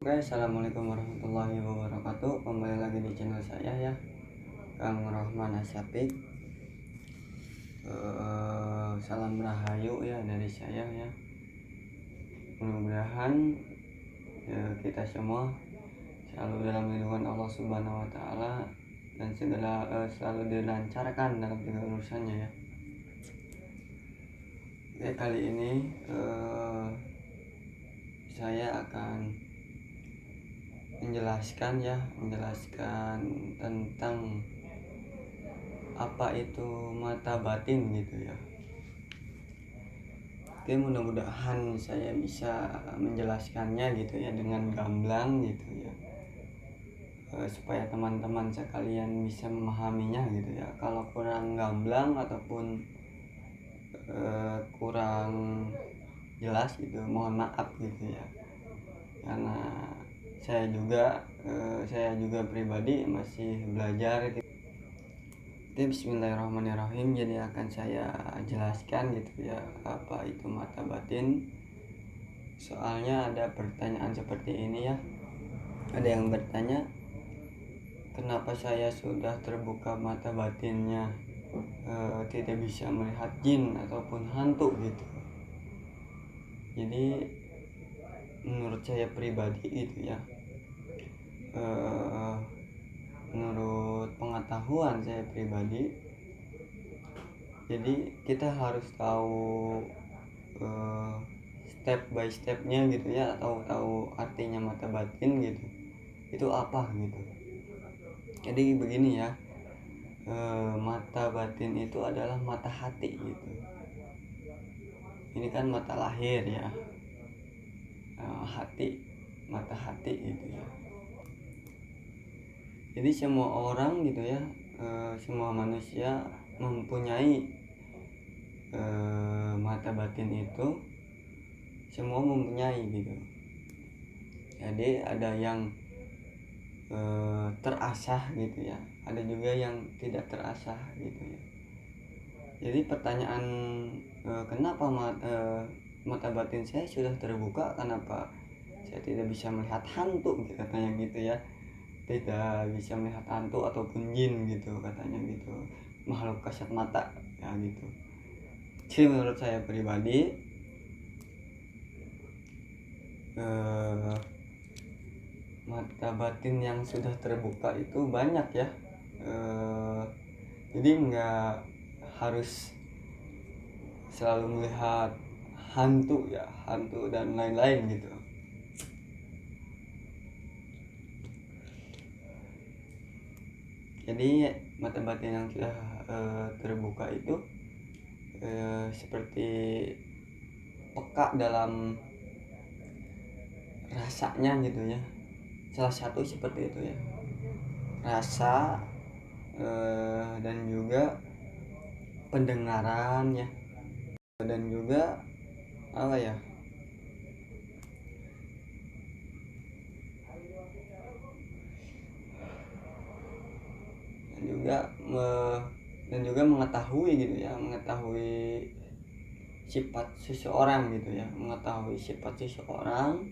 Oke, assalamualaikum warahmatullahi wabarakatuh. Kembali lagi di channel saya ya, Kang Rohman Asyafik. Salam rahayu ya dari saya ya. Mudah-mudahan kita semua selalu dalam lindungan Allah Subhanahu Wa Taala dan segala selalu dilancarkan dalam segala urusannya ya. Oke, kali ini saya akan menjelaskan tentang apa itu mata batin gitu ya. Oke, mudah-mudahan saya bisa menjelaskannya gitu ya dengan gamblang gitu ya, supaya teman-teman sekalian bisa memahaminya gitu ya. Kalau kurang gamblang ataupun kurang jelas gitu, mohon maaf gitu ya, karena saya juga pribadi masih belajar gitu. Bismillahirrahmanirrahim. Jadi akan saya jelaskan gitu ya, apa itu mata batin. Soalnya ada pertanyaan seperti ini ya. Ada yang bertanya, kenapa saya sudah terbuka mata batinnya tidak bisa melihat jin ataupun hantu gitu. Jadi menurut saya pribadi gitu ya, menurut pengetahuan saya pribadi, jadi kita harus tahu step by stepnya gitu ya, atau tahu artinya mata batin gitu, itu apa gitu. Jadi begini ya, mata batin itu adalah mata hati gitu. Ini kan mata lahir ya, mata hati gitu ya. Jadi semua orang gitu ya, semua manusia mempunyai mata batin itu, semua mempunyai gitu. Jadi ada yang terasah gitu ya, ada juga yang tidak terasah gitu ya. Jadi pertanyaan kenapa mata batin saya sudah terbuka, kenapa saya tidak bisa melihat hantu gitu, katanya gitu ya, tidak bisa melihat hantu ataupun jin gitu katanya gitu, makhluk kasat mata ya gitu. Jadi menurut saya pribadi, mata batin yang sudah terbuka itu banyak ya. Jadi nggak harus selalu melihat hantu dan lain-lain gitu. Jadi mata batin yang sudah terbuka itu seperti peka dalam rasanya gitu ya. Salah satu seperti itu ya, rasa dan juga pendengaran ya, dan juga apa ya, dan juga mengetahui gitu ya, mengetahui sifat seseorang gitu ya, mengetahui sifat seseorang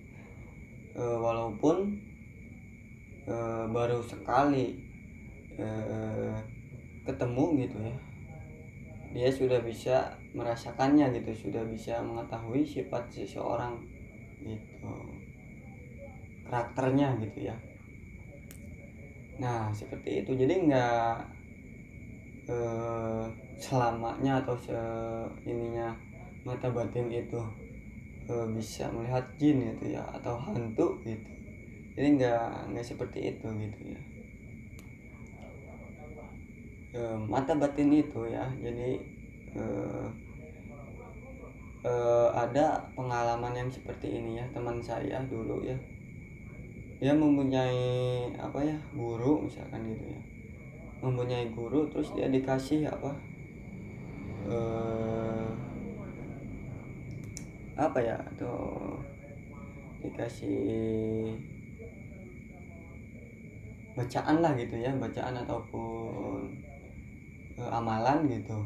walaupun baru sekali ketemu gitu ya, dia sudah bisa merasakannya gitu, sudah bisa mengetahui sifat seseorang gitu, karakternya gitu ya. Nah seperti itu. Jadi nggak selamanya atau ininya mata batin itu bisa melihat jin gitu ya, atau hantu gitu. Jadi nggak seperti itu gitu ya. Mata batin itu ya, jadi ada pengalaman yang seperti ini ya. Teman saya dulu ya, dia mempunyai guru misalkan gitu ya, mempunyai guru, terus dia dikasih atau dikasih bacaan lah gitu ya, bacaan ataupun amalan gitu.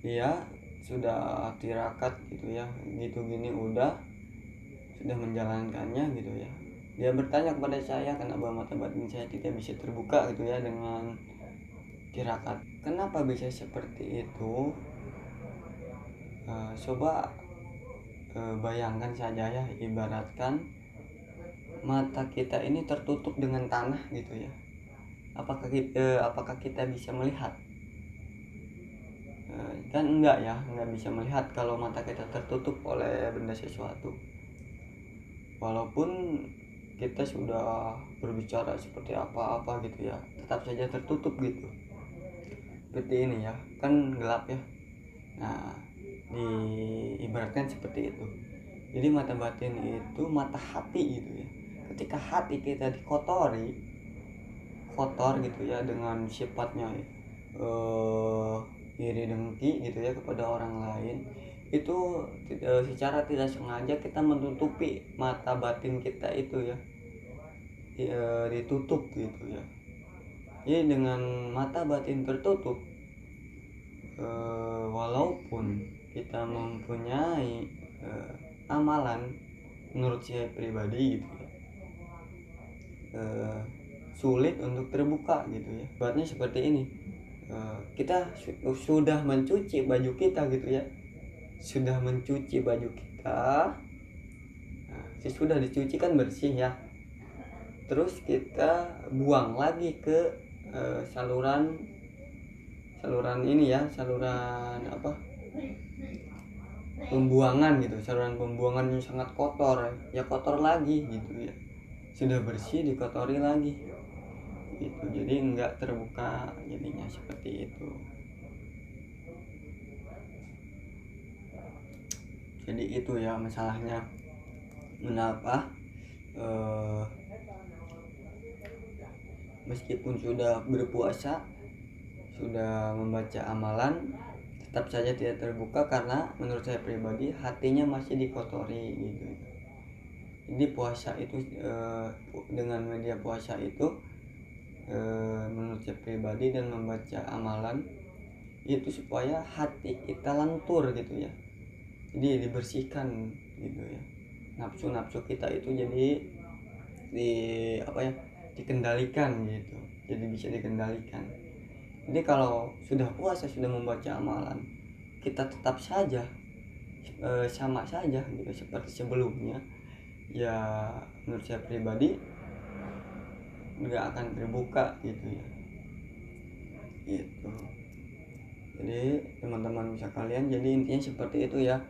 Dia sudah tirakat gitu ya, gitu gini udah sudah menjalankannya gitu ya. Dia bertanya kepada saya kenapa mata batin saya tidak bisa terbuka gitu ya dengan tirakat. Kenapa bisa seperti itu? Coba bayangkan saja ya, ibaratkan mata kita ini tertutup dengan tanah gitu ya. Apakah kita bisa melihat? Kan enggak ya, enggak bisa melihat kalau mata kita tertutup oleh benda sesuatu. Walaupun kita sudah berbicara seperti apa-apa gitu ya, tetap saja tertutup gitu. Seperti ini ya, kan gelap ya. Nah, diibaratkan seperti itu. Jadi mata batin itu mata hati gitu ya. Ketika hati kita dikotori, kotor gitu ya dengan sifatnya iri dengki gitu ya kepada orang lain, itu secara tidak sengaja kita menutupi mata batin kita itu ya, ditutup gitu ya. Jadi dengan mata batin tertutup, walaupun kita mempunyai amalan, menurut saya pribadi gitu ya, sulit untuk terbuka gitu ya. Buatnya seperti ini, kita sudah mencuci baju kita gitu ya, sudah mencuci baju kita, nah, sudah dicuci kan bersih ya, terus kita buang lagi ke saluran ini ya, saluran apa, pembuangan gitu, saluran pembuangan yang sangat kotor ya, kotor lagi gitu ya, sudah bersih dikotori lagi gitu. Jadi enggak terbuka jadinya seperti itu. Jadi itu ya masalahnya, mengapa meskipun sudah berpuasa, sudah membaca amalan, tetap saja tidak terbuka karena menurut saya pribadi hatinya masih dikotori gitu. Jadi puasa itu dengan media puasa itu, menurut saya pribadi, dan membaca amalan itu supaya hati kita lentur gitu ya, jadi dibersihkan gitu ya, nafsu kita itu jadi dikendalikan gitu, jadi bisa dikendalikan. Jadi kalau sudah puasa, sudah membaca amalan, kita tetap saja sama saja gitu seperti sebelumnya, ya menurut saya pribadi nggak akan terbuka gitu ya gitu. Jadi teman-teman bisa kalian, jadi intinya seperti itu ya.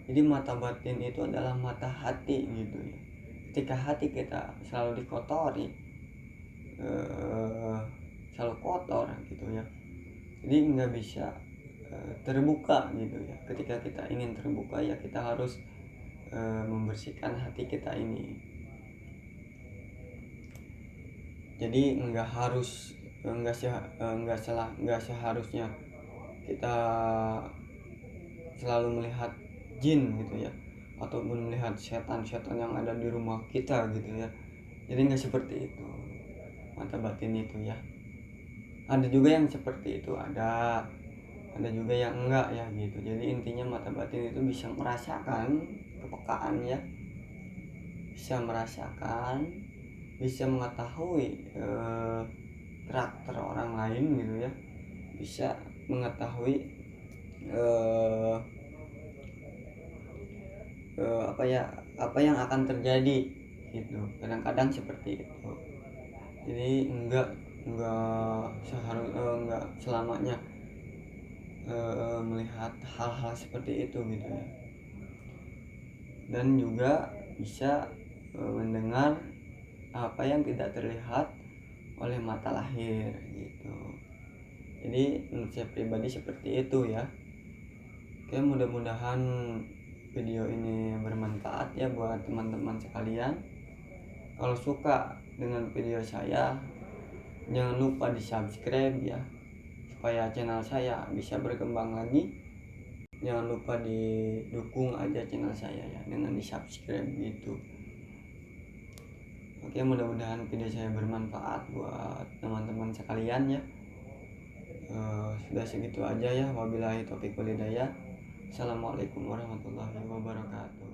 Jadi mata batin itu adalah mata hati gitu ya. Ketika hati kita selalu dikotori, selalu kotor gitu ya, jadi nggak bisa terbuka gitu ya. Ketika kita ingin terbuka ya kita harus membersihkan hati kita ini. Jadi nggak seharusnya kita selalu melihat jin gitu ya, ataupun melihat setan-setan yang ada di rumah kita gitu ya. Jadi nggak seperti itu mata batin itu ya. Ada juga yang seperti itu, ada juga yang enggak ya gitu. Jadi intinya mata batin itu bisa merasakan kepekaan ya, bisa merasakan, bisa mengetahui karakter orang lain gitu ya, bisa mengetahui apa yang akan terjadi gitu. Kadang-kadang seperti itu. Jadi enggak selamanya melihat hal-hal seperti itu gitu ya. Dan juga bisa mendengar apa yang tidak terlihat oleh mata lahir gitu. Jadi menurut saya pribadi seperti itu ya. Oke, mudah-mudahan video ini bermanfaat ya buat teman-teman sekalian. Kalau suka dengan video saya, jangan lupa di subscribe ya, supaya channel saya bisa berkembang lagi. Jangan lupa didukung aja channel saya ya dengan di subscribe gitu. Oke, mudah-mudahan video saya bermanfaat buat teman-teman sekalian ya. Sudah segitu aja ya. Wabillahi taufiq wal hidayah. Assalamualaikum warahmatullahi wabarakatuh.